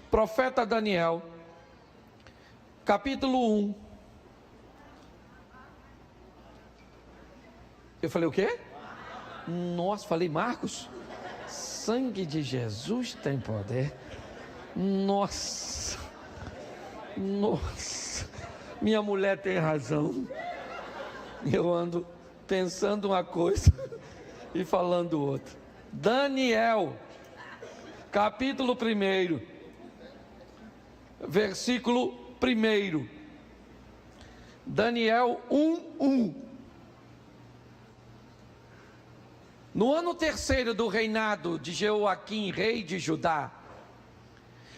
profeta Daniel, capítulo 1. Eu falei o quê? Nossa, falei Marcos? Sangue de Jesus tem poder. Nossa, minha mulher tem razão. Eu ando pensando uma coisa e falando outra. Daniel, capítulo 1, versículo 1. Daniel 1:1. No ano 3º do reinado de Jeoaquim, rei de Judá,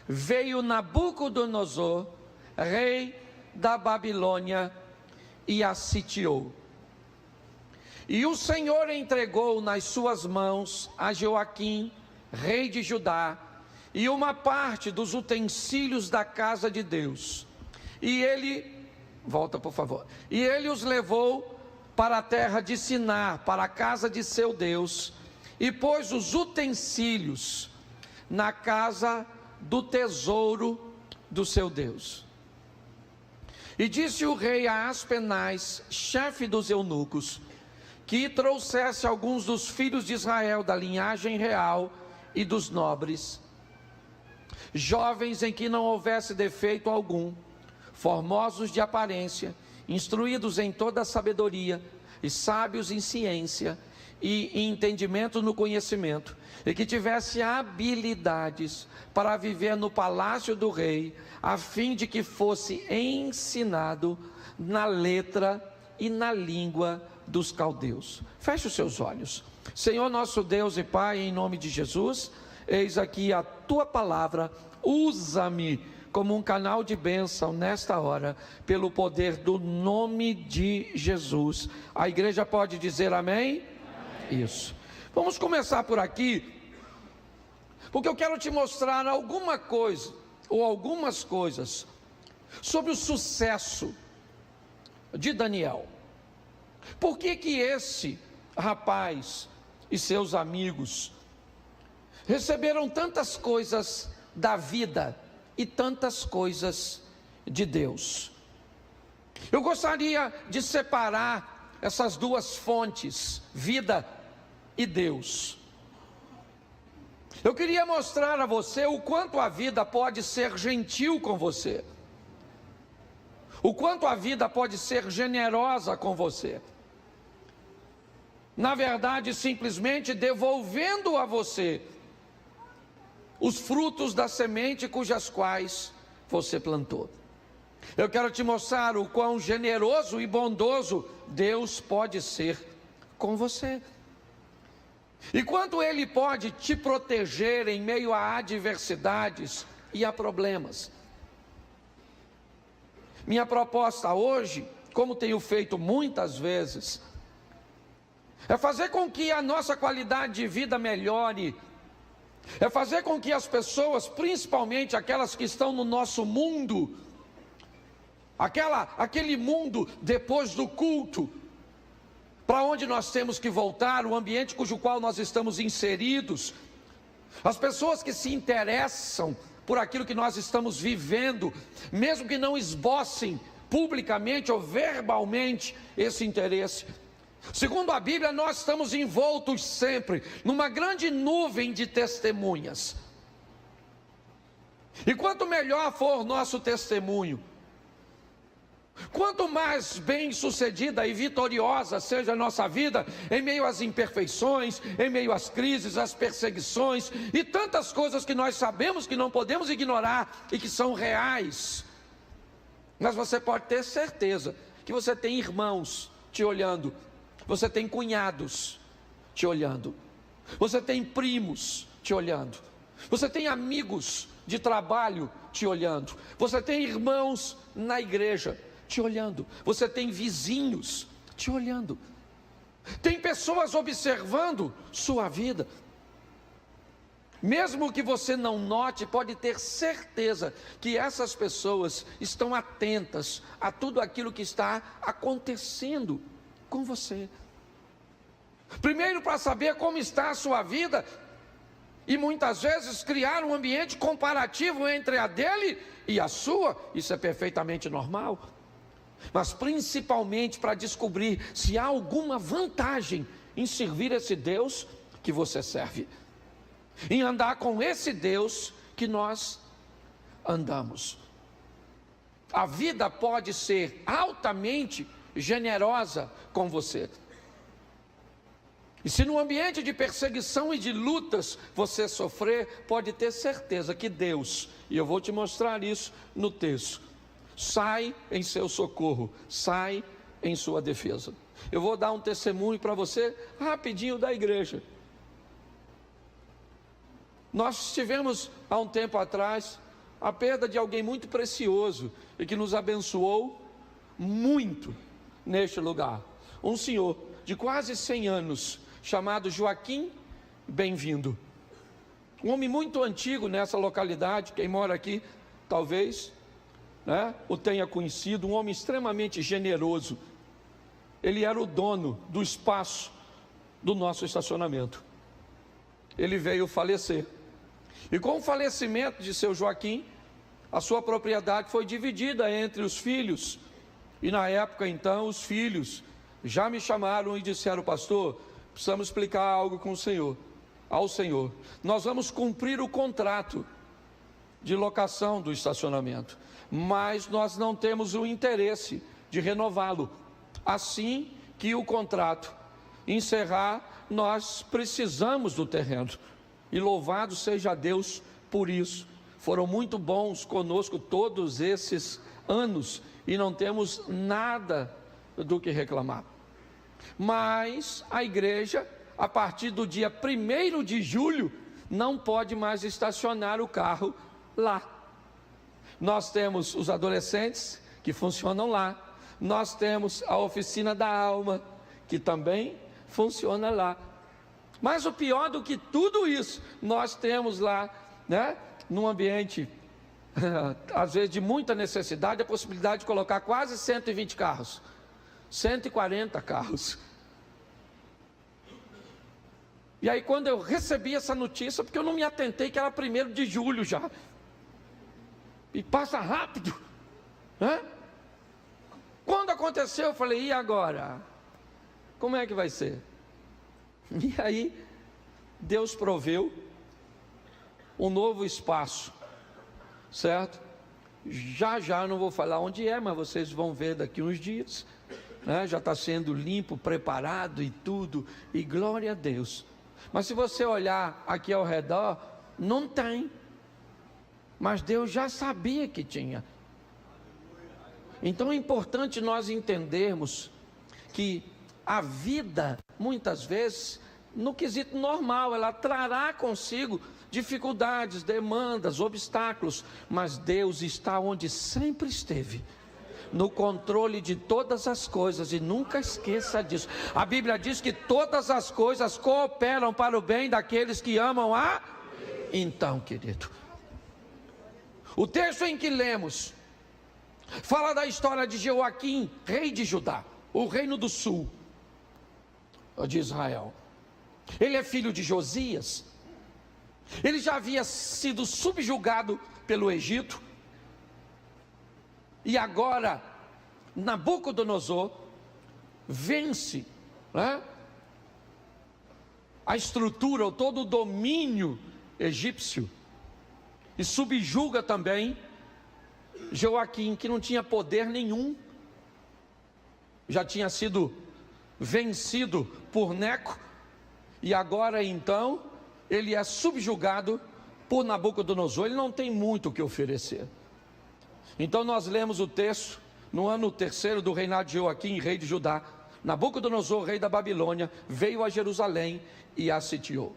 veio Nabucodonosor, rei da Babilônia, e a sitiou. E o Senhor entregou nas suas mãos a Jeoaquim, rei de Judá, e uma parte dos utensílios da casa de Deus. E ele, volta por favor, e ele os levou para a terra de Sinar, para a casa de seu Deus, e pôs os utensílios na casa do tesouro do seu Deus. E disse o rei a Aspenaz, chefe dos eunucos, que trouxesse alguns dos filhos de Israel da linhagem real e dos nobres, jovens em que não houvesse defeito algum, formosos de aparência, instruídos em toda a sabedoria, e sábios em ciência, e em entendimento no conhecimento, e que tivesse habilidades para viver no palácio do rei, a fim de que fosse ensinado na letra e na língua dos caldeus. Feche os seus olhos. Senhor nosso Deus e Pai, em nome de Jesus, eis aqui a tua palavra, usa-me como um canal de bênção nesta hora, pelo poder do nome de Jesus. A igreja pode dizer amém? Amém. Isso. Vamos começar por aqui, porque eu quero te mostrar alguma coisa, ou algumas coisas, sobre o sucesso de Daniel. Por que que esse rapaz e seus amigos receberam tantas coisas da vida e tantas coisas de Deus? Eu gostaria de separar essas duas fontes, vida e Deus. Eu queria mostrar a você o quanto a vida pode ser gentil com você, o quanto a vida pode ser generosa com você. Na verdade, simplesmente devolvendo a você os frutos da semente cujas quais você plantou. Eu quero te mostrar o quão generoso e bondoso Deus pode ser com você, e quanto Ele pode te proteger em meio a adversidades e a problemas. Minha proposta hoje, como tenho feito muitas vezes, é fazer com que a nossa qualidade de vida melhore, é fazer com que as pessoas, principalmente aquelas que estão no nosso mundo, aquele mundo depois do culto, para onde nós temos que voltar, o ambiente cujo qual nós estamos inseridos, as pessoas que se interessam por aquilo que nós estamos vivendo, mesmo que não esbocem publicamente ou verbalmente esse interesse. Segundo a Bíblia, nós estamos envoltos sempre numa grande nuvem de testemunhas. E quanto melhor for o nosso testemunho, quanto mais bem sucedida e vitoriosa seja a nossa vida, em meio às imperfeições, em meio às crises, às perseguições e tantas coisas que nós sabemos que não podemos ignorar e que são reais, mas você pode ter certeza que você tem irmãos te olhando, você tem cunhados te olhando, você tem primos te olhando, você tem amigos de trabalho te olhando, você tem irmãos na igreja te olhando, você tem vizinhos te olhando, tem pessoas observando sua vida. Mesmo que você não note, pode ter certeza que essas pessoas estão atentas a tudo aquilo que está acontecendo com você. Primeiro, para saber como está a sua vida, E muitas vezes criar um ambiente comparativo entre a dele e a sua. Isso é perfeitamente normal. Mas principalmente para descobrir se há alguma vantagem em servir esse Deus que você serve, em andar com esse Deus que nós andamos. A vida pode ser altamente generosa com você. E se no ambiente de perseguição e de lutas você sofrer, pode ter certeza que Deus, e eu vou te mostrar isso no texto, sai em seu socorro, sai em sua defesa. Eu vou dar um testemunho para você rapidinho da igreja. Nós tivemos há um tempo atrás a perda de alguém muito precioso e que nos abençoou muito neste lugar. Um senhor de quase 100 anos, chamado Joaquim Bem-vindo. Um homem muito antigo nessa localidade, quem mora aqui talvez o tenha conhecido, um homem extremamente generoso. Ele era o dono do espaço do nosso estacionamento. Ele veio falecer. E com o falecimento de seu Joaquim, a sua propriedade foi dividida entre os filhos. E na época então, os filhos já me chamaram e disseram: pastor, precisamos explicar algo com o Senhor, ao Senhor. Nós vamos cumprir o contrato de locação do estacionamento, mas nós não temos o interesse de renová-lo. Assim que o contrato encerrar, nós precisamos do terreno. E louvado seja Deus por isso. Foram muito bons conosco todos esses anos e não temos nada do que reclamar. Mas a igreja, a partir do dia 1º de julho, não pode mais estacionar o carro lá. Nós temos os adolescentes que funcionam lá. Nós temos a oficina da alma, que também funciona lá. Mas o pior do que tudo isso, nós temos lá, num ambiente, às vezes de muita necessidade, a possibilidade de colocar quase 120 carros. 140 carros. E aí quando eu recebi essa notícia, porque eu não me atentei que era 1º de julho já, e passa rápido, Quando aconteceu, eu falei: e agora? Como é que vai ser? E aí Deus proveu um novo espaço, certo? Já eu não vou falar onde é, mas vocês vão ver daqui uns dias. Já está sendo limpo, preparado e tudo, e glória a Deus. Mas se você olhar aqui ao redor, não tem. Mas Deus já sabia que tinha. Então é importante nós entendermos que a vida, muitas vezes, no quesito normal, ela trará consigo dificuldades, demandas, obstáculos, mas Deus está onde sempre esteve, no controle de todas as coisas, e nunca esqueça disso. A Bíblia diz que todas as coisas cooperam para o bem daqueles que amam a... Então, querido, o texto em que lemos fala da história de Joaquim, rei de Judá, o reino do sul de Israel. Ele é filho de Josias. Ele já havia sido subjugado pelo Egito, e agora Nabucodonosor vence a estrutura, todo o domínio egípcio, e subjuga também Joaquim, que não tinha poder nenhum, já tinha sido vencido por Neco, e agora então ele é subjugado por Nabucodonosor. Ele não tem muito o que oferecer. Então nós lemos o texto: no ano 3º do reinado de Joaquim, rei de Judá, Nabucodonosor, rei da Babilônia, veio a Jerusalém e a sitiou.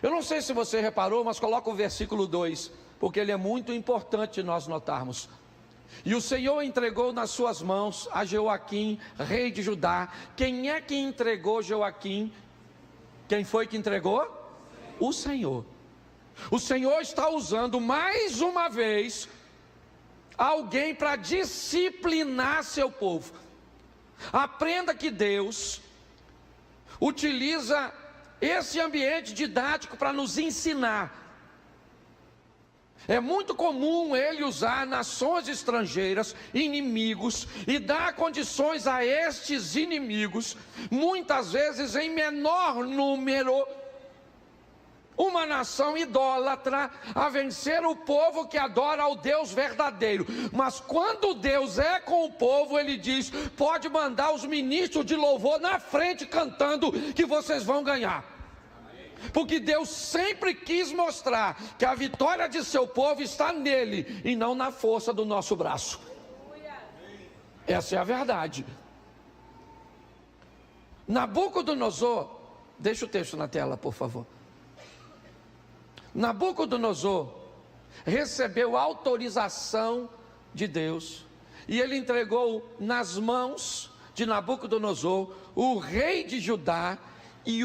Eu não sei se você reparou, mas coloca o versículo 2, porque ele é muito importante nós notarmos. E o Senhor entregou nas suas mãos a Joaquim, rei de Judá. Quem é que entregou Joaquim? Quem foi que entregou? O Senhor. O Senhor está usando mais uma vez alguém para disciplinar seu povo. Aprenda que Deus utiliza esse ambiente didático para nos ensinar. É muito comum ele usar nações estrangeiras, inimigos, e dar condições a estes inimigos, muitas vezes em menor número, uma nação idólatra, a vencer o povo que adora ao Deus verdadeiro. Mas quando Deus é com o povo, ele diz: pode mandar os ministros de louvor na frente cantando, que vocês vão ganhar. Porque Deus sempre quis mostrar que a vitória de seu povo está nele e não na força do nosso braço. Essa é a verdade. Nabucodonosor, deixa o texto na tela, por favor. Nabucodonosor recebeu autorização de Deus e ele entregou nas mãos de Nabucodonosor, o rei de Judá, e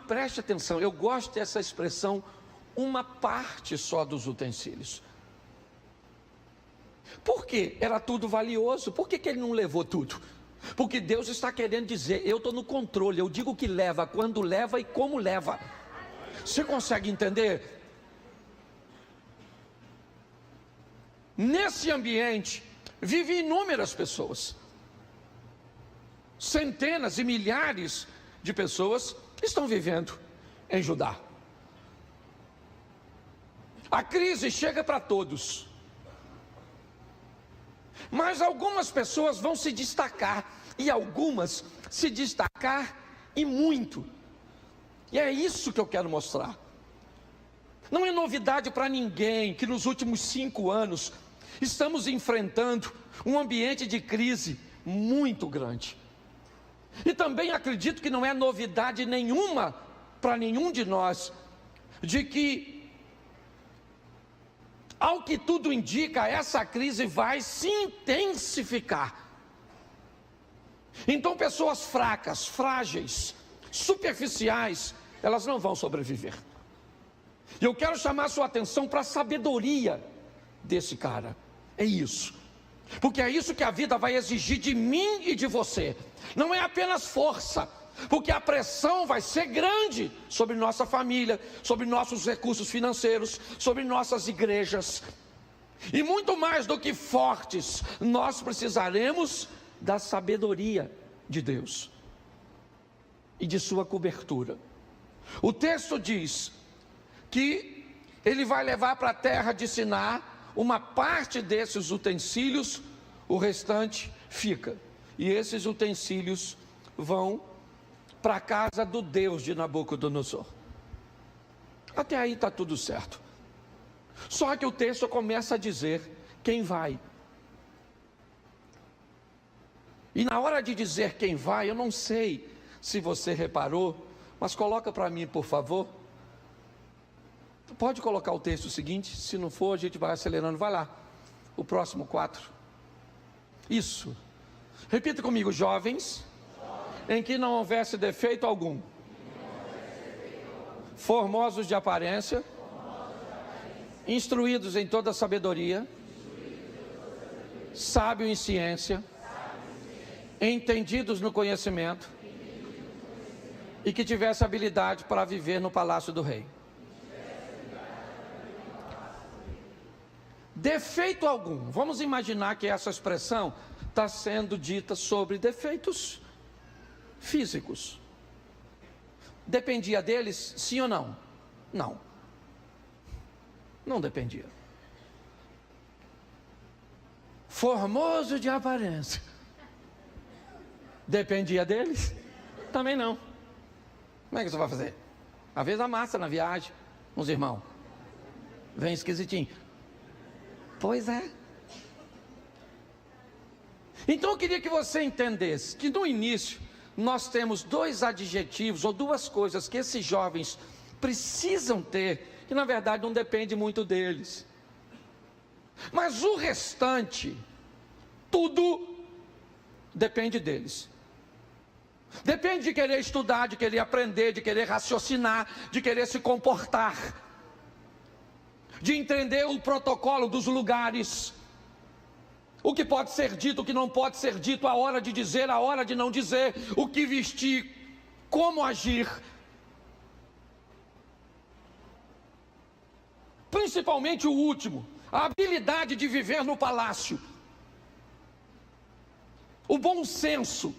preste atenção, eu gosto dessa expressão, uma parte só dos utensílios. Por quê? Era tudo valioso. Por que ele não levou tudo? Porque Deus está querendo dizer: eu estou no controle, eu digo que leva, quando leva e como leva. Você consegue entender? Nesse ambiente vivem inúmeras pessoas, centenas e milhares de pessoas estão vivendo em Judá. A crise chega para todos, mas algumas pessoas vão se destacar, e algumas se destacar e muito. E é isso que eu quero mostrar. Não é novidade para ninguém que nos últimos 5 anos estamos enfrentando um ambiente de crise muito grande. E também acredito que não é novidade nenhuma para nenhum de nós, de que, ao que tudo indica, essa crise vai se intensificar. Então pessoas fracas, frágeis, superficiais, elas não vão sobreviver. E eu quero chamar a sua atenção para a sabedoria desse cara. É isso. Porque é isso que a vida vai exigir de mim e de você. Não é apenas força, porque a pressão vai ser grande sobre nossa família, sobre nossos recursos financeiros, sobre nossas igrejas. E muito mais do que fortes, nós precisaremos da sabedoria de Deus e de sua cobertura. O texto diz que ele vai levar para a terra de Siná uma parte desses utensílios, o restante fica. E esses utensílios vão para a casa do Deus de Nabucodonosor. Até aí está tudo certo. Só que o texto começa a dizer quem vai. E na hora de dizer quem vai, eu não sei se você reparou, mas coloca para mim, por favor. Pode colocar o texto seguinte, se não for a gente vai acelerando, vai lá, o próximo 4. Isso, repita comigo: jovens, em que não houvesse defeito algum, formosos de aparência, instruídos em toda sabedoria, sábio em ciência, entendidos no conhecimento, e que tivesse habilidade para viver no palácio do rei. Defeito algum. Vamos imaginar que essa expressão está sendo dita sobre defeitos físicos. Dependia deles, sim ou não? Não. Não dependia. Formoso de aparência. Dependia deles? Também não. Como é que você vai fazer? Às vezes amassa na viagem, uns irmãos. Vem esquisitinho. Pois é. Então eu queria que você entendesse que no início nós temos 2 adjetivos ou 2 coisas que esses jovens precisam ter, que na verdade não depende muito deles. Mas o restante, tudo depende deles. Depende de querer estudar, de querer aprender, de querer raciocinar, de querer se comportar, de entender o protocolo dos lugares, o que pode ser dito, o que não pode ser dito, a hora de dizer, a hora de não dizer, o que vestir, como agir. principalmente o último, a habilidade de viver no palácio, o bom senso,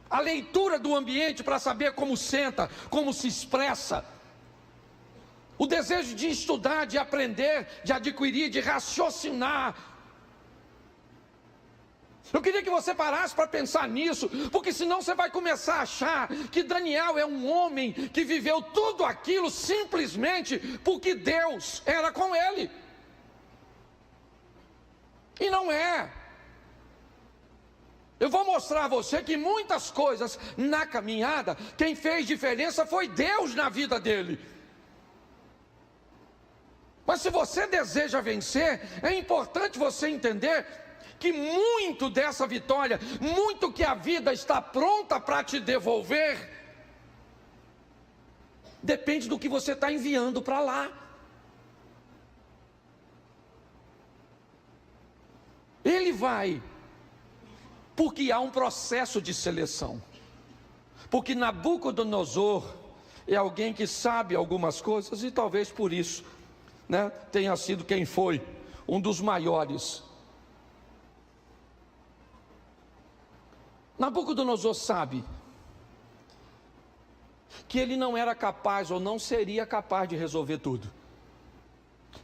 a leitura do ambiente para saber como senta, como se expressa, o desejo de estudar, de aprender, de adquirir, de raciocinar. Eu queria que você parasse para pensar nisso, porque senão você vai começar a achar que Daniel é um homem que viveu tudo aquilo simplesmente porque Deus era com ele. E não é. Eu vou mostrar a você que muitas coisas na caminhada, quem fez diferença foi Deus na vida dele. Mas se você deseja vencer, é importante você entender que muito dessa vitória, muito que a vida está pronta para te devolver, depende do que você está enviando para lá. Ele vai, porque há um processo de seleção. Porque Nabucodonosor é alguém que sabe algumas coisas e talvez por isso, tenha sido quem foi, um dos maiores. Nabucodonosor sabe que ele não era capaz ou não seria capaz de resolver tudo.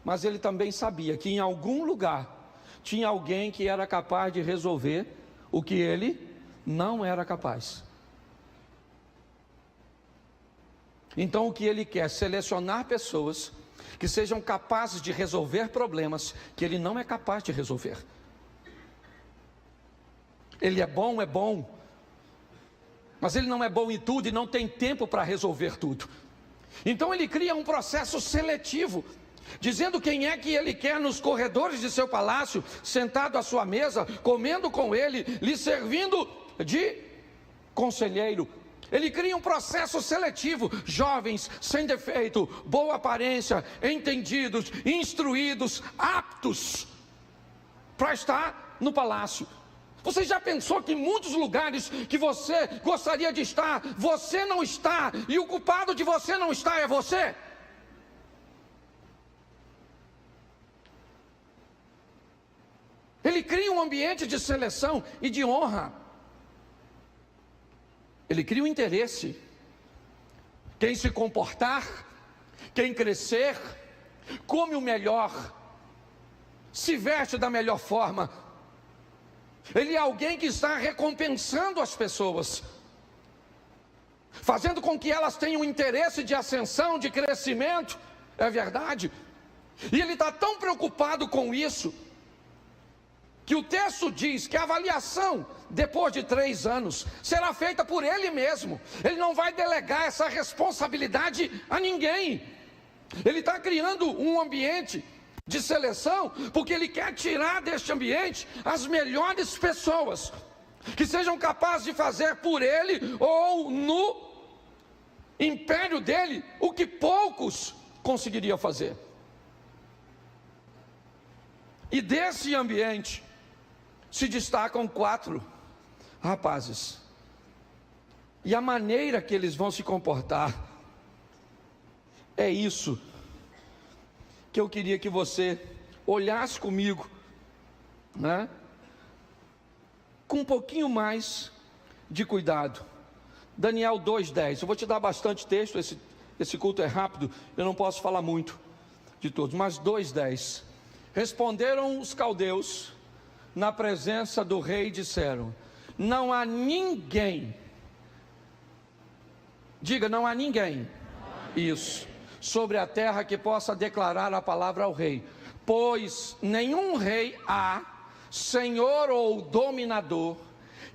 Mas ele também sabia que em algum lugar tinha alguém que era capaz de resolver o que ele não era capaz. Então o que ele quer é selecionar pessoas que sejam capazes de resolver problemas que ele não é capaz de resolver. Ele é bom, mas ele não é bom em tudo e não tem tempo para resolver tudo. Então ele cria um processo seletivo, dizendo quem é que ele quer nos corredores de seu palácio, sentado à sua mesa, comendo com ele, lhe servindo de conselheiro. Ele cria um processo seletivo, jovens, sem defeito, boa aparência, entendidos, instruídos, aptos para estar no palácio. Você já pensou que em muitos lugares que você gostaria de estar, você não está, e o culpado de você não estar é você? Ele cria um ambiente de seleção e de honra. Ele cria um interesse. Quem se comportar, quem crescer, come o melhor, se veste da melhor forma. Ele é alguém que está recompensando as pessoas, fazendo com que elas tenham interesse de ascensão, de crescimento. É verdade. E ele está tão preocupado com isso, que o texto diz que a avaliação, depois de 3 anos, será feita por ele mesmo. Ele não vai delegar essa responsabilidade a ninguém. Ele está criando um ambiente de seleção, porque ele quer tirar deste ambiente as melhores pessoas, que sejam capazes de fazer por ele, ou no império dele, o que poucos conseguiriam fazer. E desse ambiente se destacam 4 rapazes. E a maneira que eles vão se comportar, é isso que eu queria que você olhasse comigo, com um pouquinho mais de cuidado. Daniel 2:10. Eu vou te dar bastante texto, esse culto é rápido, eu não posso falar muito de todos, mas 2:10. Responderam os caldeus na presença do rei e disseram: não há ninguém, diga, não há ninguém, isso, sobre a terra que possa declarar a palavra ao rei, pois nenhum rei há, senhor ou dominador,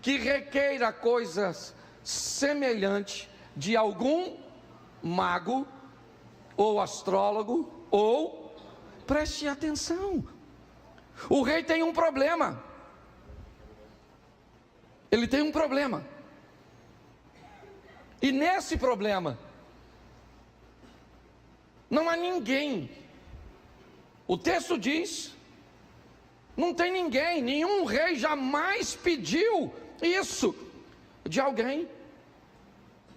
que requeira coisas semelhantes de algum mago ou astrólogo, ou, preste atenção, o rei tem um problema. Ele tem um problema. E nesse problema não há ninguém. O texto diz: não tem ninguém, nenhum rei jamais pediu isso de alguém.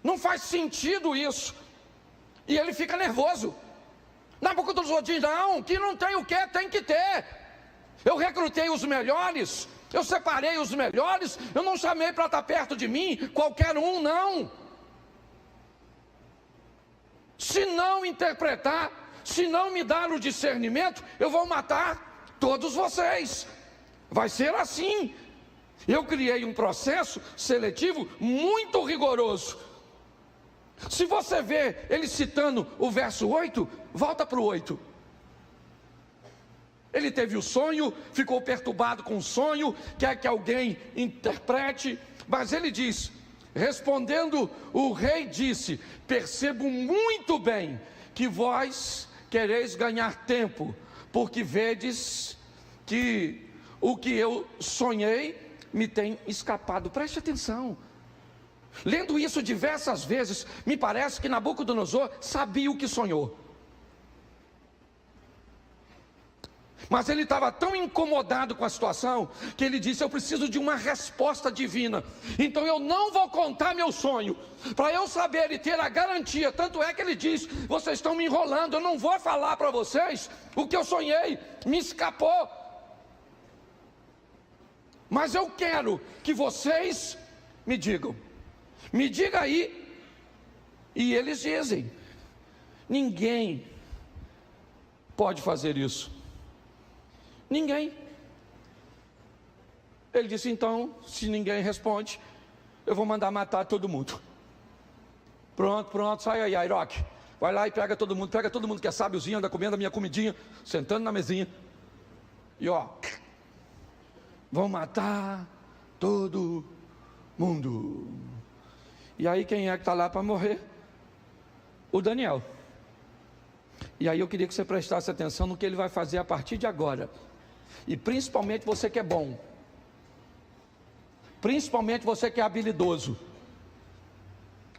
Não faz sentido isso. E ele fica nervoso. Nabucodonosor diz: não, que não tem o que, tem que ter. Eu recrutei os melhores, eu separei os melhores, eu não chamei para estar perto de mim qualquer um, não. Se não interpretar, se não me dar o discernimento, eu vou matar todos vocês. Vai ser assim. Eu criei um processo seletivo muito rigoroso. Se você vê ele citando o verso 8, volta para o 8. Ele teve o sonho, ficou perturbado com o sonho, quer que alguém interprete, mas ele diz: respondendo, o rei disse: percebo muito bem que vós quereis ganhar tempo, porque vedes que o que eu sonhei me tem escapado. Preste atenção. Lendo isso diversas vezes, me parece que Nabucodonosor sabia o que sonhou. Mas ele estava tão incomodado com a situação, que ele disse: eu preciso de uma resposta divina. Então eu não vou contar meu sonho, para eu saber e ter a garantia. Tanto é que ele diz: vocês estão me enrolando, eu não vou falar para vocês o que eu sonhei, me escapou. Mas eu quero que vocês me digam. Me diga aí. E eles dizem: ninguém pode fazer isso. Ninguém. Ele disse: então, se ninguém responde, eu vou mandar matar todo mundo. Pronto, sai aí, Airoque. Vai lá e pega todo mundo que é sábiozinho, anda comendo a minha comidinha, sentando na mesinha. E ó, vão matar todo mundo. E aí quem é que está lá para morrer? O Daniel. E aí eu queria que você prestasse atenção no que ele vai fazer a partir de agora. E principalmente você que é bom. Principalmente você que é habilidoso.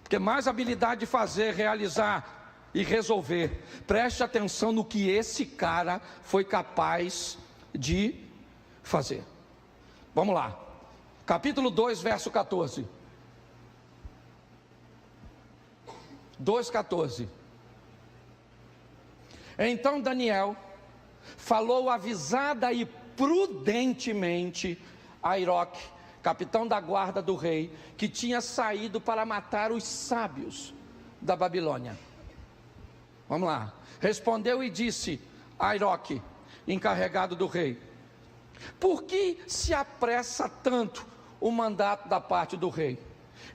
Porque mais habilidade de fazer, realizar e resolver. Preste atenção no que esse cara foi capaz de fazer. Vamos lá. Capítulo 2, verso 14. 2,14. Então Daniel falou avisada e prudentemente a Airoque, capitão da guarda do rei, que tinha saído para matar os sábios da Babilônia. Vamos lá. Respondeu e disse a Airoque, encarregado do rei: por que se apressa tanto o mandato da parte do rei?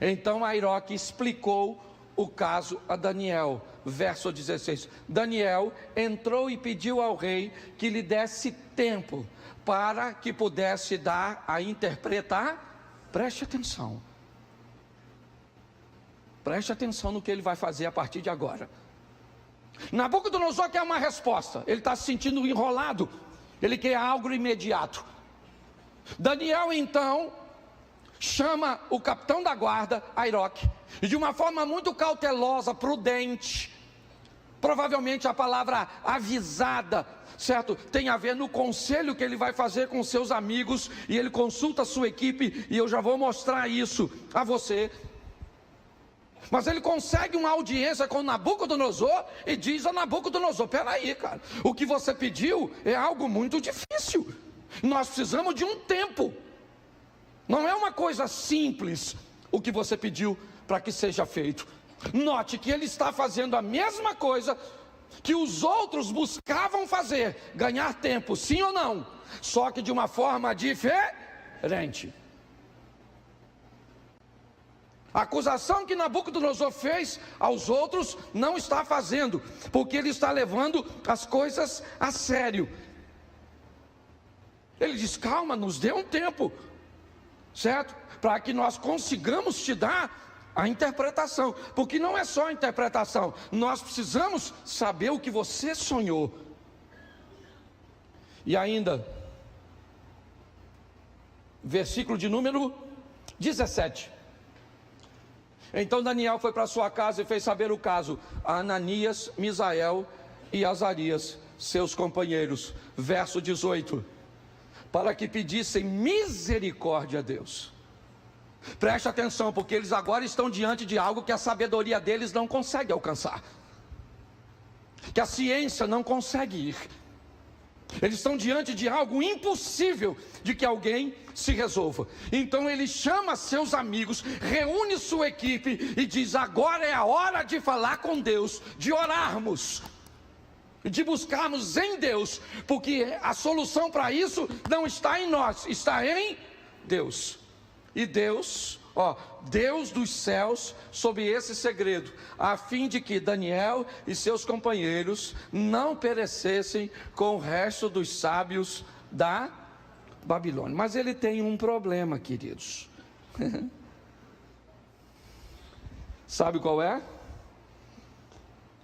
Então Airoque explicou o caso a Daniel. Verso 16. Daniel entrou e pediu ao rei que lhe desse tempo para que pudesse dar a interpretar. Preste atenção. Preste atenção no que ele vai fazer a partir de agora. Nabucodonosor quer uma resposta. Ele está se sentindo enrolado. Ele quer algo imediato. Daniel então chama o capitão da guarda, Airoque, e de uma forma muito cautelosa, prudente. Provavelmente a palavra avisada, certo? Tem a ver no conselho que ele vai fazer com seus amigos, e ele consulta a sua equipe, e eu já vou mostrar isso a você. Mas ele consegue uma audiência com Nabucodonosor e diz a Nabucodonosor: peraí, cara, o que você pediu é algo muito difícil. Nós precisamos de um tempo. Não é uma coisa simples o que você pediu para que seja feito. Note que ele está fazendo a mesma coisa que os outros buscavam fazer, ganhar tempo, sim ou não, só que de uma forma diferente. A acusação que Nabucodonosor fez aos outros não está fazendo, porque ele está levando as coisas a sério. Ele diz: calma, nos dê um tempo, certo? Para que nós consigamos te dar a interpretação, porque não é só a interpretação, nós precisamos saber o que você sonhou. E ainda, versículo de número 17. Então Daniel foi para sua casa e fez saber o caso a Ananias, Misael e Azarias, seus companheiros. Verso 18. Para que pedissem misericórdia a Deus. Preste atenção, porque eles agora estão diante de algo que a sabedoria deles não consegue alcançar. que a ciência não consegue ir. Eles estão diante de algo impossível de que alguém se resolva. Então ele chama seus amigos, reúne sua equipe e diz: agora é a hora de falar com Deus, de orarmos, de buscarmos em Deus, porque a solução para isso não está em nós, está em Deus. E Deus, Deus dos céus, sob esse segredo, a fim de que Daniel e seus companheiros não perecessem com o resto dos sábios da Babilônia. Mas ele tem um problema, queridos. Sabe qual é?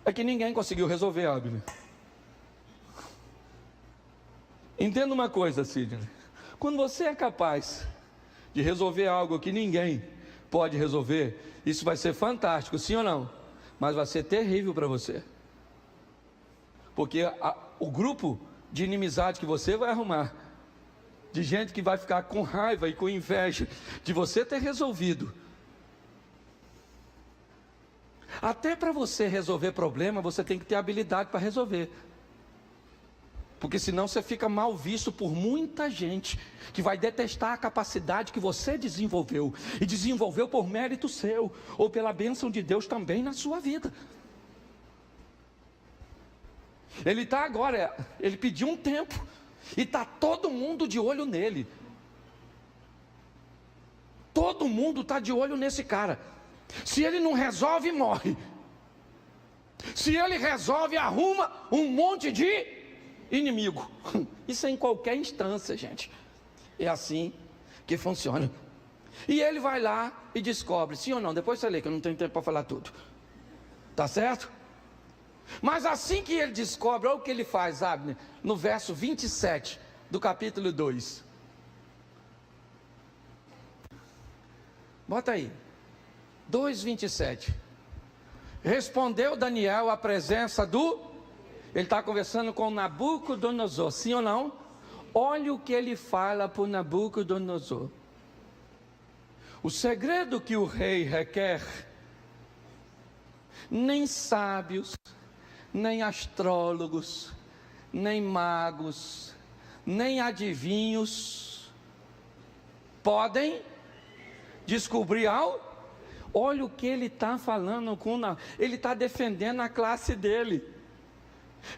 É que ninguém conseguiu resolver a Bíblia. Entenda uma coisa, Sidney. Quando você é capaz de resolver algo que ninguém pode resolver, isso vai ser fantástico, sim ou não? Mas vai ser terrível para você. Porque o grupo de inimizade que você vai arrumar, de gente que vai ficar com raiva e com inveja de você ter resolvido. Até para você resolver problema, você tem que ter habilidade para resolver. Porque senão você fica mal visto por muita gente que vai detestar a capacidade que você desenvolveu, e desenvolveu por mérito seu, ou pela bênção de Deus também na sua vida. Ele está agora, ele pediu um tempo, e está todo mundo de olho nele. Todo mundo está de olho nesse cara. Se ele não resolve, morre. Se ele resolve, arruma um monte de inimigo. Isso é em qualquer instância, gente. É assim que funciona. E ele vai lá e descobre, sim ou não? Depois você lê, que eu não tenho tempo para falar tudo. Tá certo? Mas assim que ele descobre, olha o que ele faz, Abner, no verso 27 do capítulo 2. Bota aí. 2:27. Respondeu Daniel à presença do... Ele está conversando com Nabucodonosor, sim ou não? Olha o que ele fala para o Nabucodonosor. O segredo que o rei requer, nem sábios, nem astrólogos, nem magos, nem adivinhos podem descobrir algo. Olha o que ele está falando ele está defendendo a classe dele.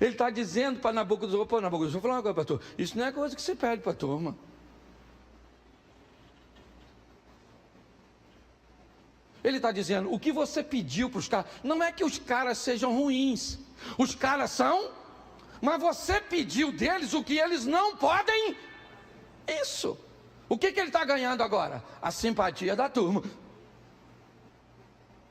Ele está dizendo para Nabucodonosor: pô, Nabucodonosor, vou falar uma coisa, pastor, isso não é coisa que você pede para a turma. Ele está dizendo, o que você pediu para os caras, não é que os caras sejam ruins, os caras são, mas você pediu deles o que eles não podem. Isso. O que ele está ganhando agora? A simpatia da turma.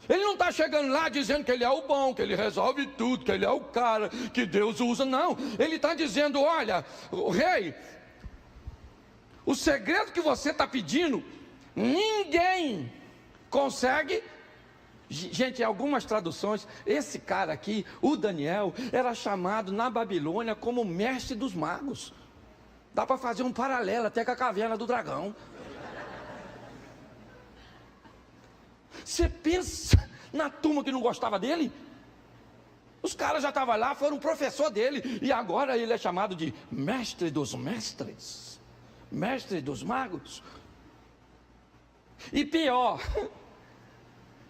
Ele não está chegando lá dizendo que ele é o bom, que ele resolve tudo, que ele é o cara que Deus usa, não. Ele está dizendo: olha, rei, o segredo que você está pedindo, ninguém consegue. Gente, em algumas traduções, esse cara aqui, o Daniel, era chamado na Babilônia como mestre dos magos. Dá para fazer um paralelo até com a caverna do dragão. Você pensa na turma que não gostava dele? Os caras já estavam lá, foram professor dele, e agora ele é chamado de mestre dos mestres, mestre dos magos. E pior,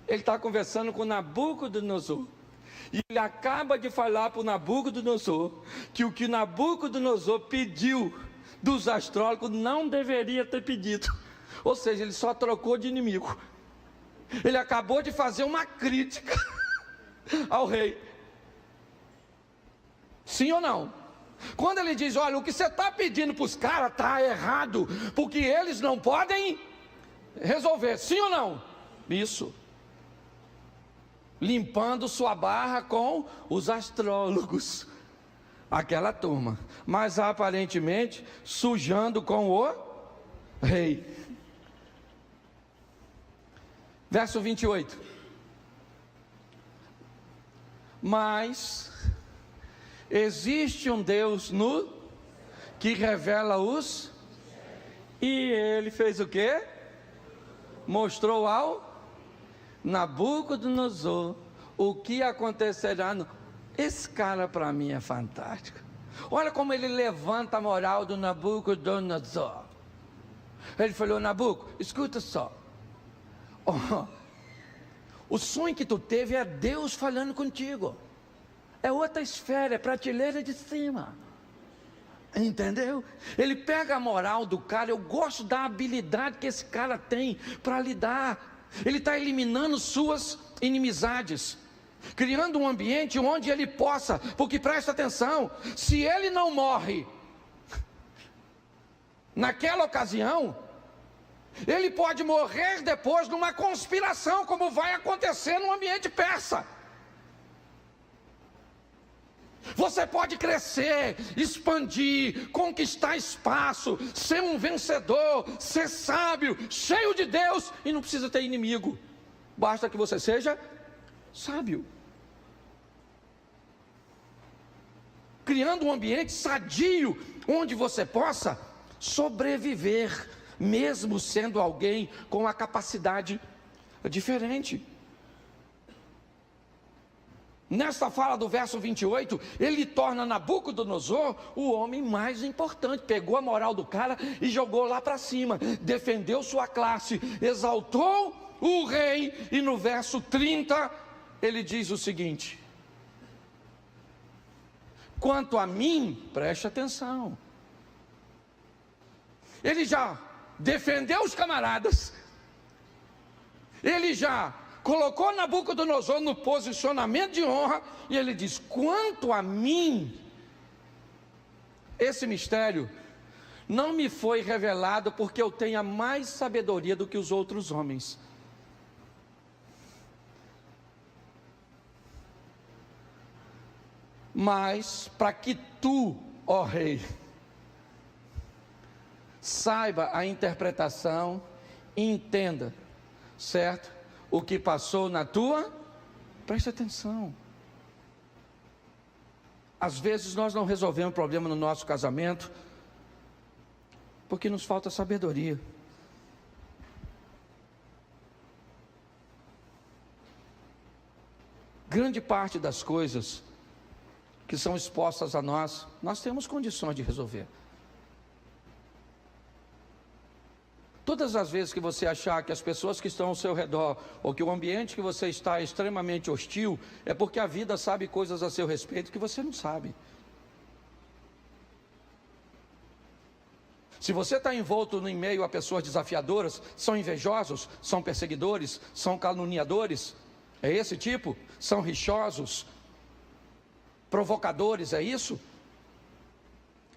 ele está conversando com Nabucodonosor, e ele acaba de falar para o Nabucodonosor que o que Nabucodonosor pediu dos astrólogos não deveria ter pedido. Ou seja, ele só trocou de inimigo. Ele acabou de fazer uma crítica ao rei. Sim ou não? Quando ele diz: olha, o que você está pedindo para os caras está errado, porque eles não podem resolver. Sim ou não? Isso. Limpando sua barra com os astrólogos, aquela turma, mas aparentemente sujando com o rei. Verso 28. Mas existe um Deus que revela os... E ele fez o quê? Mostrou ao Nabucodonosor o que acontecerá Esse cara para mim é fantástico. Olha como ele levanta a moral do Nabucodonosor. Ele falou: Nabuco, escuta só. Oh, o sonho que tu teve é Deus falando contigo. É outra esfera, é prateleira de cima. Entendeu? Ele pega a moral do cara. Eu gosto da habilidade que esse cara tem para lidar. Ele está eliminando suas inimizades, criando um ambiente onde ele possa, porque presta atenção, se ele não morre naquela ocasião, ele pode morrer depois numa conspiração, como vai acontecer no ambiente persa. Você pode crescer, expandir, conquistar espaço, ser um vencedor, ser sábio, cheio de Deus, e não precisa ter inimigo, basta que você seja sábio, criando um ambiente sadio, onde você possa sobreviver, mesmo sendo alguém com uma capacidade diferente. Nesta fala do verso 28, ele torna Nabucodonosor o homem mais importante. Pegou a moral do cara e jogou lá para cima, defendeu sua classe, exaltou o rei. E no verso 30, ele diz o seguinte: quanto a mim, preste atenção, ele já defendeu os camaradas, ele já colocou Nabucodonosor no posicionamento de honra, e ele diz: quanto a mim, esse mistério não me foi revelado porque eu tenha mais sabedoria do que os outros homens. Mas para que tu, ó rei, saiba a interpretação e entenda, certo? O que passou na tua, preste atenção. Às vezes nós não resolvemos o problema no nosso casamento porque nos falta sabedoria. Grande parte das coisas que são expostas a nós, nós temos condições de resolver. Todas as vezes que você achar que as pessoas que estão ao seu redor, ou que o ambiente que você está é extremamente hostil, é porque a vida sabe coisas a seu respeito que você não sabe. Se você está envolto em meio a pessoas desafiadoras, são invejosos, são perseguidores, são caluniadores, é esse tipo? São rixosos, provocadores, é isso?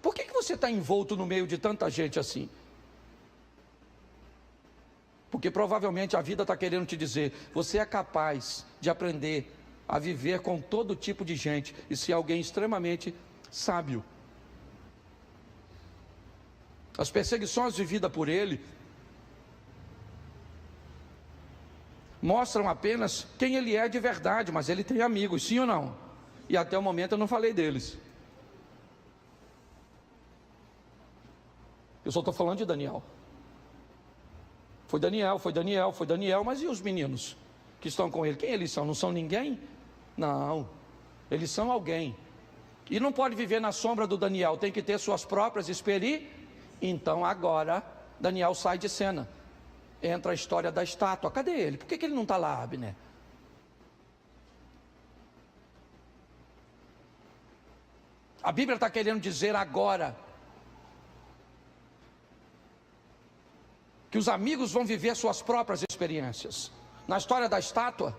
Por que você está envolto no meio de tanta gente assim? Porque provavelmente a vida está querendo te dizer: você é capaz de aprender a viver com todo tipo de gente e ser alguém extremamente sábio. As perseguições vividas por ele mostram apenas quem ele é de verdade, mas ele tem amigos, sim ou não? E até o momento eu não falei deles. Eu só estou falando de Daniel. Foi Daniel, mas e os meninos que estão com ele? Quem eles são? Não são ninguém? Não, eles são alguém. E não pode viver na sombra do Daniel, tem que ter suas próprias experiências. Então agora, Daniel sai de cena. Entra a história da estátua. Cadê ele? Por que ele não está lá, Abner? A Bíblia está querendo dizer agora que os amigos vão viver suas próprias experiências. Na história da estátua,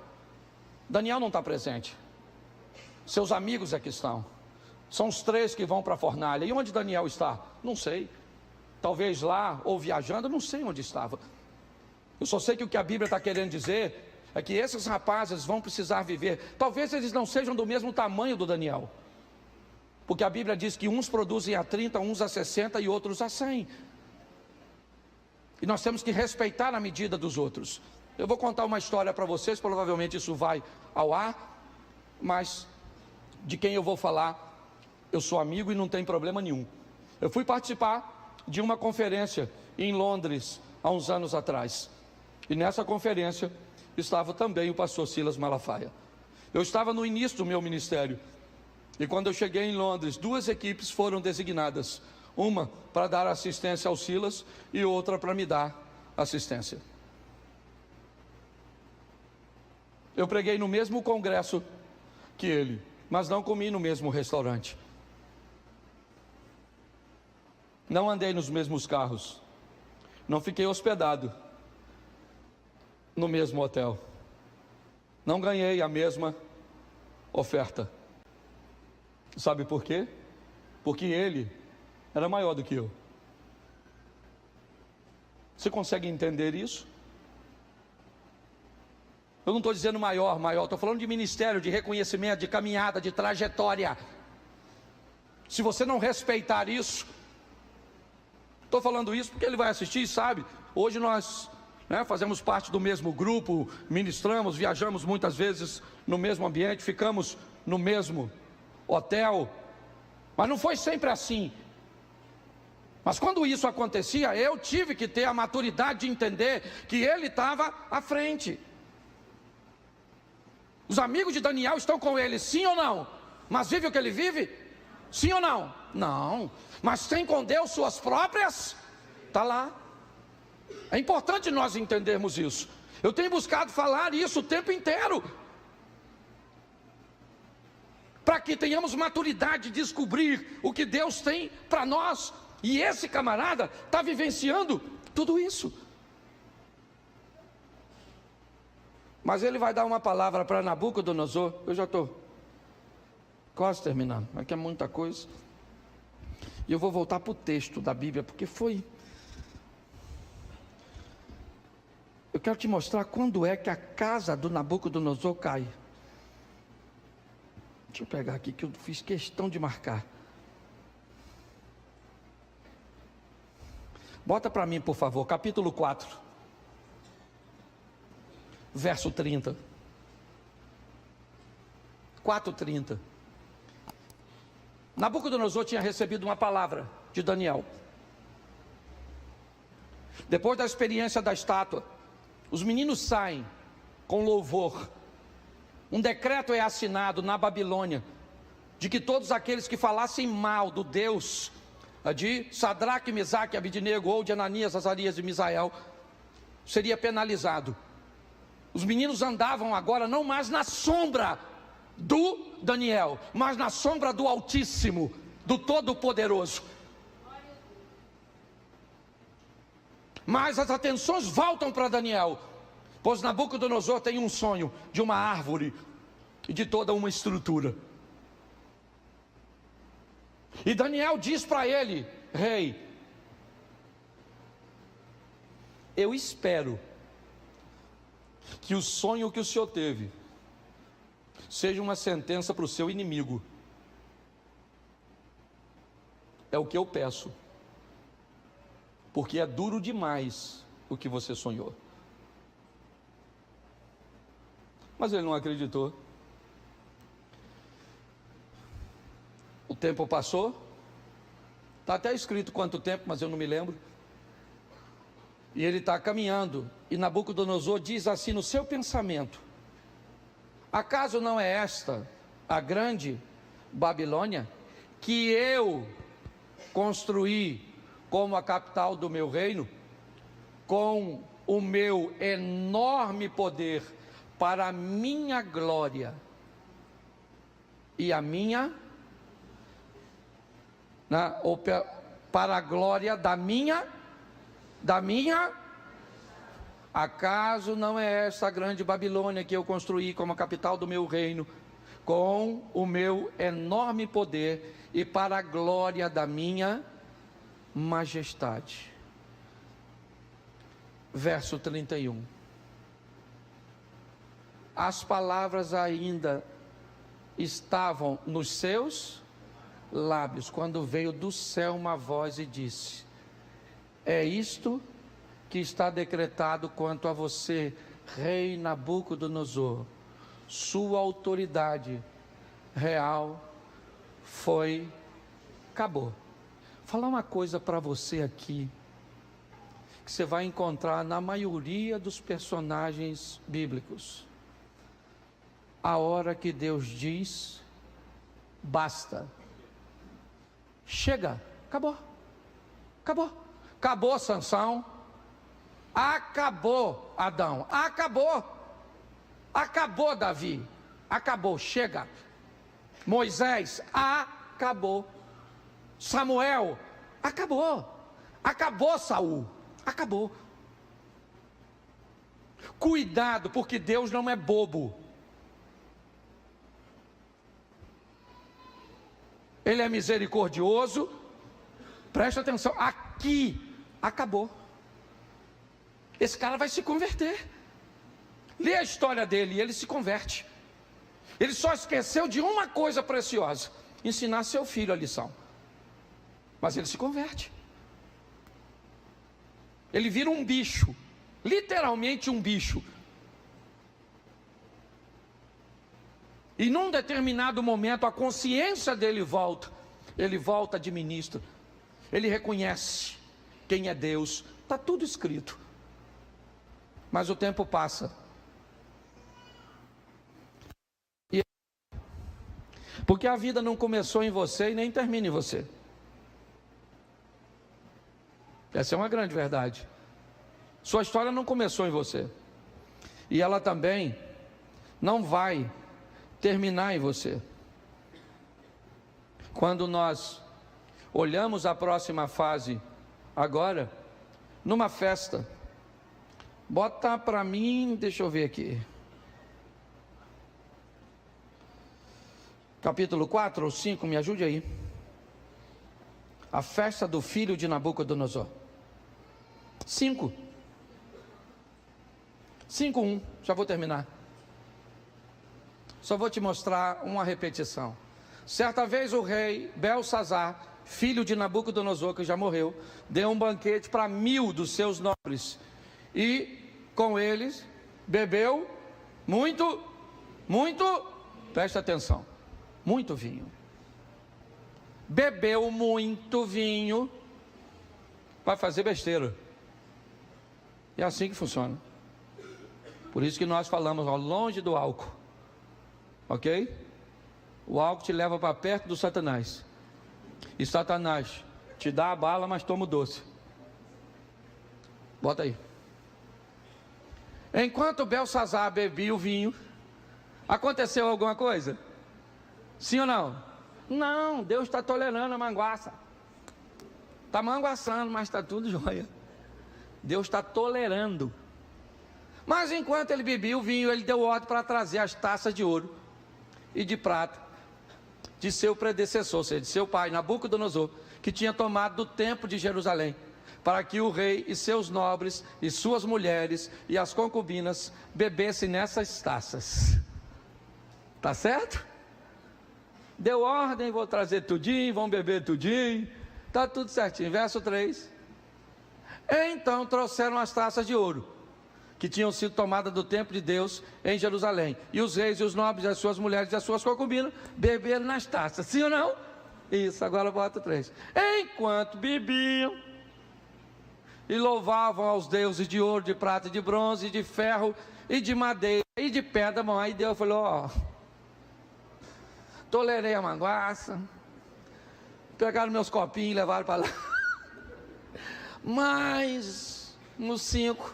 Daniel não está presente. Seus amigos é que estão. São os 3 que vão para a fornalha. E onde Daniel está? Não sei. Talvez lá ou viajando, não sei onde estava. Eu só sei que o que a Bíblia está querendo dizer é que esses rapazes vão precisar viver. Talvez eles não sejam do mesmo tamanho do Daniel, porque a Bíblia diz que uns produzem a 30, uns a 60 e outros a 100. E nós temos que respeitar a medida dos outros. Eu vou contar uma história para vocês, provavelmente isso vai ao ar, mas de quem eu vou falar, eu sou amigo e não tem problema nenhum. Eu fui participar de uma conferência em Londres, há uns anos atrás. E nessa conferência estava também o pastor Silas Malafaia. Eu estava no início do meu ministério, E quando eu cheguei em Londres, 2 equipes foram designadas. Uma para dar assistência ao Silas e outra para me dar assistência. Eu preguei no mesmo congresso que ele, mas não comi no mesmo restaurante. Não andei nos mesmos carros. Não fiquei hospedado no mesmo hotel. Não ganhei a mesma oferta. Sabe por quê? Porque ele era maior do que eu. Você consegue entender isso? Eu não estou dizendo maior, estou falando de ministério, de reconhecimento, de caminhada, de trajetória. Se você não respeitar isso, estou falando isso porque ele vai assistir, sabe? Hoje nós fazemos parte do mesmo grupo, ministramos, viajamos muitas vezes no mesmo ambiente, ficamos no mesmo hotel, mas não foi sempre assim. Mas quando isso acontecia, eu tive que ter a maturidade de entender que ele estava à frente. Os amigos de Daniel estão com ele, sim ou não? Mas vive o que ele vive? Sim ou não? Não. Mas tem com Deus suas próprias? Está lá. É importante nós entendermos isso. Eu tenho buscado falar isso o tempo inteiro, para que tenhamos maturidade de descobrir o que Deus tem para nós. E esse camarada está vivenciando tudo isso. Mas ele vai dar uma palavra para Nabucodonosor. Eu já estou quase terminando, aqui é muita coisa. E eu vou voltar para o texto da Bíblia, porque eu quero te mostrar quando é que a casa do Nabucodonosor cai. Deixa eu pegar aqui, que eu fiz questão de marcar. Bota para mim, por favor, capítulo 4, verso 30. 4:30. Nabucodonosor tinha recebido uma palavra de Daniel. Depois da experiência da estátua, os meninos saem com louvor. Um decreto é assinado na Babilônia, de que todos aqueles que falassem mal do Deus de Sadraque, Mesaque, Abidnego, ou de Ananias, Azarias e Misael, seria penalizado. Os meninos andavam agora não mais na sombra do Daniel, mas na sombra do Altíssimo, do Todo-Poderoso. Mas as atenções voltam para Daniel, pois Nabucodonosor tem um sonho de uma árvore e de toda uma estrutura. E Daniel diz para ele: rei, eu espero que o sonho que o senhor teve seja uma sentença para o seu inimigo. É o que eu peço, porque é duro demais o que você sonhou. Mas ele não acreditou. O tempo passou, está até escrito quanto tempo, mas eu não me lembro. E ele está caminhando, e Nabucodonosor diz assim no seu pensamento: acaso não é esta a grande Babilônia, que eu construí como a capital do meu reino, com o meu enorme poder, para a minha glória e a minha, ou para a glória da minha, acaso não é essa a grande Babilônia que eu construí como a capital do meu reino, com o meu enorme poder e para a glória da minha majestade? Verso 31. As palavras ainda estavam nos seus lábios, quando veio do céu uma voz e disse: é isto que está decretado quanto a você, rei Nabucodonosor. Sua autoridade real acabou. Vou falar uma coisa para você aqui, que você vai encontrar na maioria dos personagens bíblicos. A hora que Deus diz, basta. Chega, acabou. Acabou. Acabou Sansão. Acabou Adão. Acabou. Acabou Davi. Acabou, chega. Moisés, acabou. Samuel, acabou. Acabou Saul. Acabou. Cuidado, porque Deus não é bobo. Ele é misericordioso. Presta atenção, aqui acabou. Esse cara vai se converter. Lê a história dele e ele se converte. Ele só esqueceu de uma coisa preciosa: ensinar seu filho a lição. Mas ele se converte. Ele vira um bicho, literalmente um bicho. E num determinado momento a consciência dele volta. Ele volta de ministro. Ele reconhece quem é Deus. Está tudo escrito. Mas o tempo passa. Porque a vida não começou em você e nem termina em você. Essa é uma grande verdade. Sua história não começou em você. E ela também não vai terminar em você. Quando nós olhamos a próxima fase agora, numa festa, bota para mim, deixa eu ver aqui. Capítulo 4 ou 5, me ajude aí. A festa do filho de Nabucodonosor. 5. 5:1, já vou terminar. Só vou te mostrar uma repetição. Certa vez o rei Belsazar, filho de Nabucodonosor, que já morreu, deu um banquete para 1000 dos seus nobres. E com eles bebeu muito, presta atenção, muito vinho. Bebeu muito vinho, vai fazer besteira. É assim que funciona. Por isso que nós falamos, ó, longe do álcool. Ok? O álcool te leva para perto do Satanás. E Satanás te dá a bala, mas toma o doce. Bota aí. Enquanto Belsazar bebia o vinho, aconteceu alguma coisa? Sim ou não? Não, Deus está tolerando a manguaça. Está manguaçando, mas está tudo jóia. Deus está tolerando. Mas enquanto ele bebia o vinho, ele deu ordem para trazer as taças de ouro e de prata de seu predecessor, ou seja, de seu pai, Nabucodonosor, que tinha tomado do templo de Jerusalém, para que o rei e seus nobres e suas mulheres e as concubinas bebessem nessas taças. Tá certo? Deu ordem, vou trazer tudinho, vão beber tudinho, tá tudo certinho. Verso 3. Então trouxeram as taças de ouro, que tinham sido tomadas do templo de Deus em Jerusalém. E os reis e os nobres, as suas mulheres e as suas concubinas beberam nas taças. Sim ou não? Isso, agora bota 3. Enquanto bebiam e louvavam aos deuses de ouro, de prata, de bronze, de ferro e de madeira e de pedra, bom, aí Deus falou, ó, tolerei a manguaça, pegaram meus copinhos e levaram para lá. Mas no 5,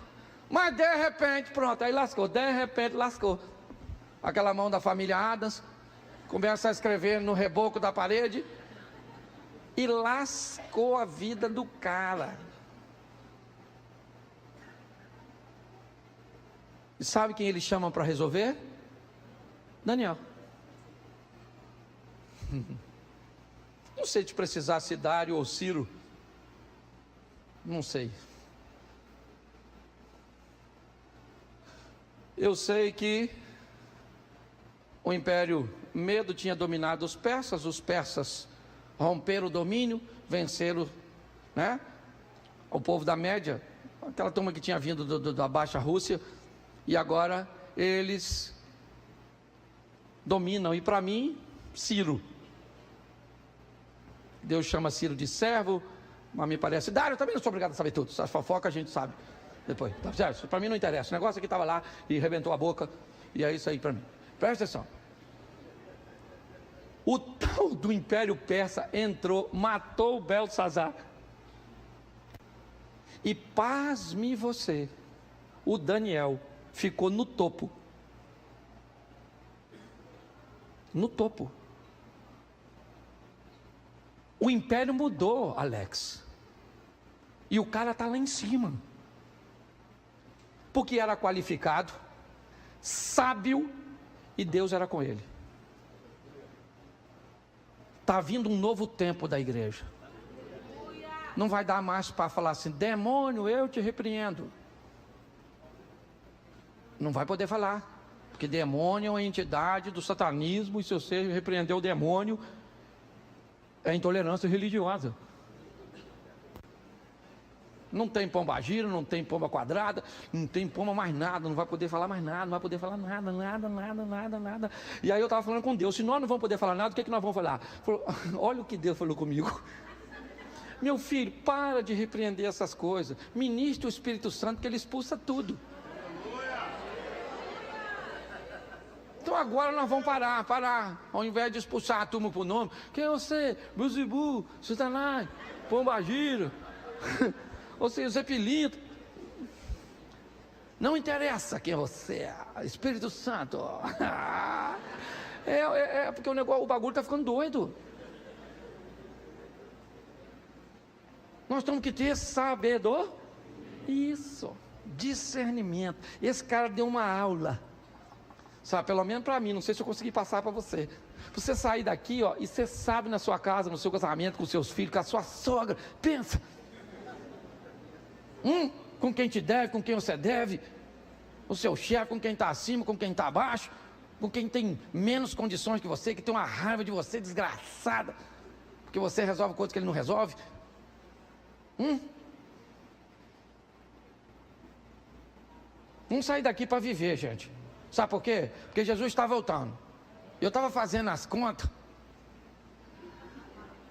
mas de repente, pronto, aí lascou, de repente lascou. Aquela mão da família Adams começa a escrever no reboco da parede e lascou a vida do cara. E sabe quem eles chamam para resolver? Daniel. Não sei se precisasse Dário ou Ciro. Não sei. Eu sei que o Império Medo tinha dominado os persas romperam o domínio, venceram, né, o povo da Média, aquela turma que tinha vindo da Baixa Rússia, e agora eles dominam, e para mim, Ciro. Deus chama Ciro de servo, mas me parece, Dário, eu também não sou obrigado a saber tudo, essas fofocas a gente sabe depois, tá certo? Para mim não interessa, o negócio aqui estava lá e rebentou a boca, e é isso aí para mim. Presta atenção. O tal do Império Persa entrou, matou o Belsazar. E pasme você, o Daniel ficou no topo. No topo. O império mudou, Alex. E o cara está lá em cima. Porque era qualificado, sábio, e Deus era com ele. Está vindo um novo tempo da igreja. Não vai dar mais para falar assim: demônio, eu te repreendo. Não vai poder falar. Porque demônio é uma entidade do satanismo, e se você repreender o demônio, é intolerância religiosa. Não tem pombagira, não tem pomba quadrada, não tem pomba mais nada, não vai poder falar mais nada, não vai poder falar nada. E aí eu estava falando com Deus: se nós não vamos poder falar nada, o que é que nós vamos falar? Falou, olha o que Deus falou comigo. Meu filho, para de repreender essas coisas. Ministre o Espírito Santo, que ele expulsa tudo. Então agora nós vamos parar. Ao invés de expulsar a turma por nome. Quem é você? Buzibu, Satanás, pombagira. Ou seja, Zé Pilinto. Não interessa quem você é. Espírito Santo. Porque o bagulho está ficando doido. Nós temos que ter sabedoria. Isso. Discernimento. Esse cara deu uma aula. Sabe, pelo menos para mim, não sei se eu consegui passar para você. Você sair daqui, ó, e você sabe na sua casa, no seu casamento, com seus filhos, com a sua sogra, pensa. Com quem te deve, com quem você deve, o seu chefe, com quem está acima, com quem está abaixo, com quem tem menos condições que você, que tem uma raiva de você desgraçada, porque você resolve coisas que ele não resolve. Vamos sair daqui para viver, gente. Sabe por quê? Porque Jesus está voltando. Eu estava fazendo as contas.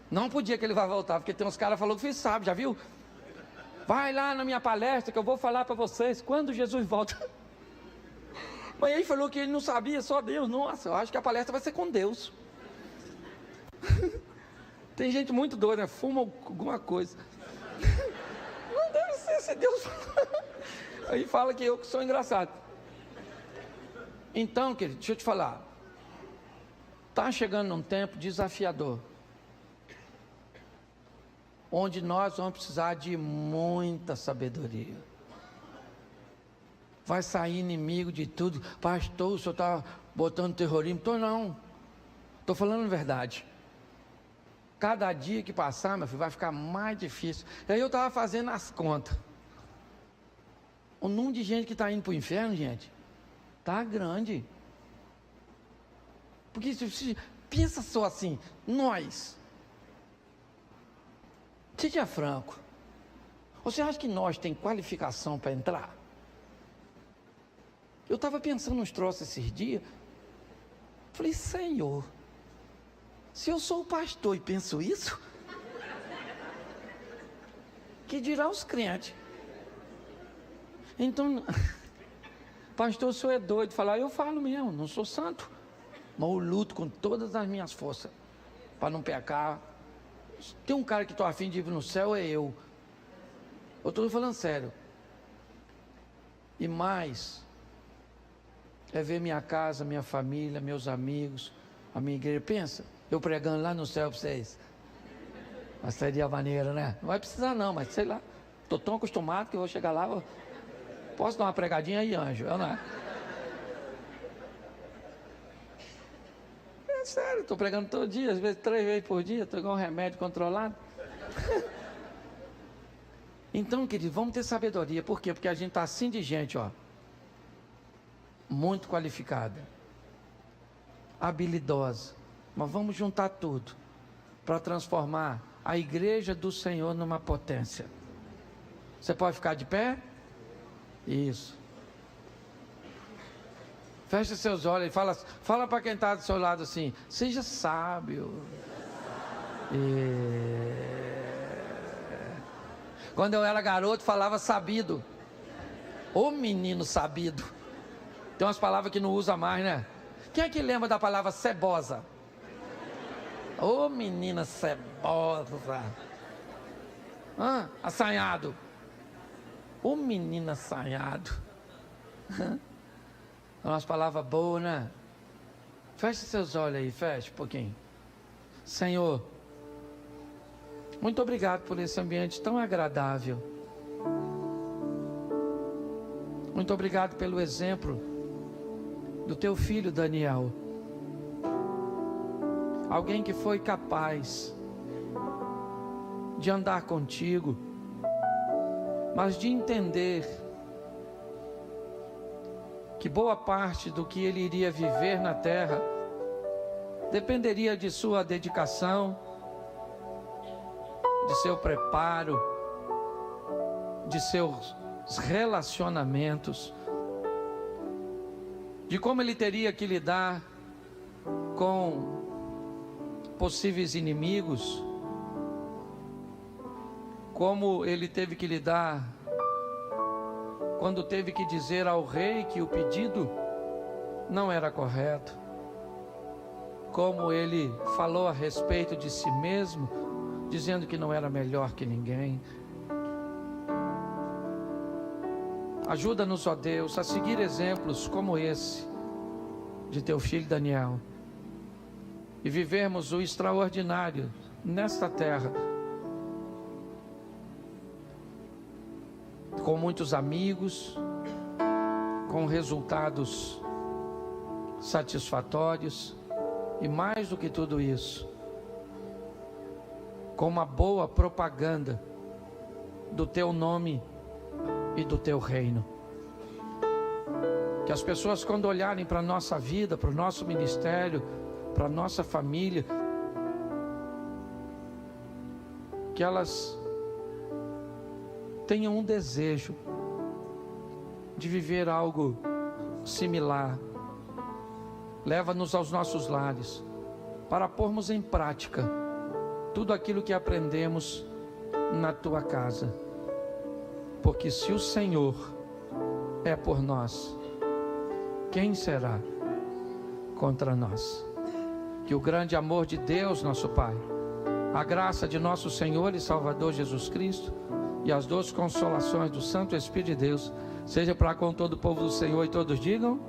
Não podia que ele vá voltar, porque tem uns caras que falaram que sabe, já viu? Vai lá na minha palestra que eu vou falar para vocês quando Jesus volta. Mas aí falou que ele não sabia, só Deus. Nossa, eu acho que a palestra vai ser com Deus. Tem gente muito doida, né? Fuma alguma coisa. Não deve ser, se Deus. Aí fala que eu que sou engraçado. Então, querido, deixa eu te falar. Está chegando num tempo desafiador, onde nós vamos precisar de muita sabedoria. Vai sair inimigo de tudo. Pastor, o senhor está botando terrorismo? Estou não. Estou falando a verdade. Cada dia que passar, meu filho, vai ficar mais difícil. E aí eu estava fazendo as contas. O número de gente que está indo para o inferno, gente, está grande. Porque pensa só assim, nós, seja franco, você acha que nós tem qualificação para entrar? Eu estava pensando nos troços esses dias, falei, Senhor, se eu sou o pastor e penso isso, que dirá os crentes? Então, pastor, o senhor é doido. Falar, eu falo mesmo, não sou santo, mas eu luto com todas as minhas forças para não pecar. Tem um cara que estou afim de ir no céu, é eu. Eu estou falando sério. E mais, é ver minha casa, minha família, meus amigos, a minha igreja. Pensa, eu pregando lá no céu para vocês. Mas seria maneiro, né? Não vai precisar não, mas sei lá. Estou tão acostumado que eu vou chegar lá. Posso dar uma pregadinha aí, anjo? Eu não é? É sério, estou pregando todo dia, às vezes 3 vezes por dia, estou igual um remédio controlado. Então, querido, vamos ter sabedoria. Por quê? Porque a gente está assim de gente, ó, muito qualificada, habilidosa. Mas vamos juntar tudo para transformar a igreja do Senhor numa potência. Você pode ficar de pé? Isso. Feche seus olhos e fala para quem está do seu lado assim, seja sábio. Quando eu era garoto, falava sabido. Ô menino sabido. Tem umas palavras que não usa mais, né? Quem é que lembra da palavra cebosa? Ô menina cebosa. Assanhado. Ô menino assanhado. Umas palavras boas, né? Feche seus olhos aí, feche um pouquinho. Senhor, muito obrigado por esse ambiente tão agradável. Muito obrigado pelo exemplo do teu filho Daniel. Alguém que foi capaz de andar contigo, mas de entender que boa parte do que ele iria viver na terra dependeria de sua dedicação, de seu preparo, de seus relacionamentos, de como ele teria que lidar com possíveis inimigos, como ele teve que lidar quando teve que dizer ao rei que o pedido não era correto, como ele falou a respeito de si mesmo, dizendo que não era melhor que ninguém. Ajuda-nos, ó Deus, a seguir exemplos como esse de teu filho Daniel e vivermos o extraordinário nesta terra, com muitos amigos, com resultados satisfatórios e, mais do que tudo isso, com uma boa propaganda do teu nome e do teu reino. Que as pessoas, quando olharem para a nossa vida, para o nosso ministério, para a nossa família, que elas tenham um desejo de viver algo similar. Leva-nos aos nossos lares para pormos em prática tudo aquilo que aprendemos na tua casa. Porque se o Senhor é por nós, quem será contra nós? Que o grande amor de Deus, nosso Pai, a graça de nosso Senhor e Salvador Jesus Cristo e as doces consolações do Santo Espírito de Deus seja para com todo o povo do Senhor, e todos digam: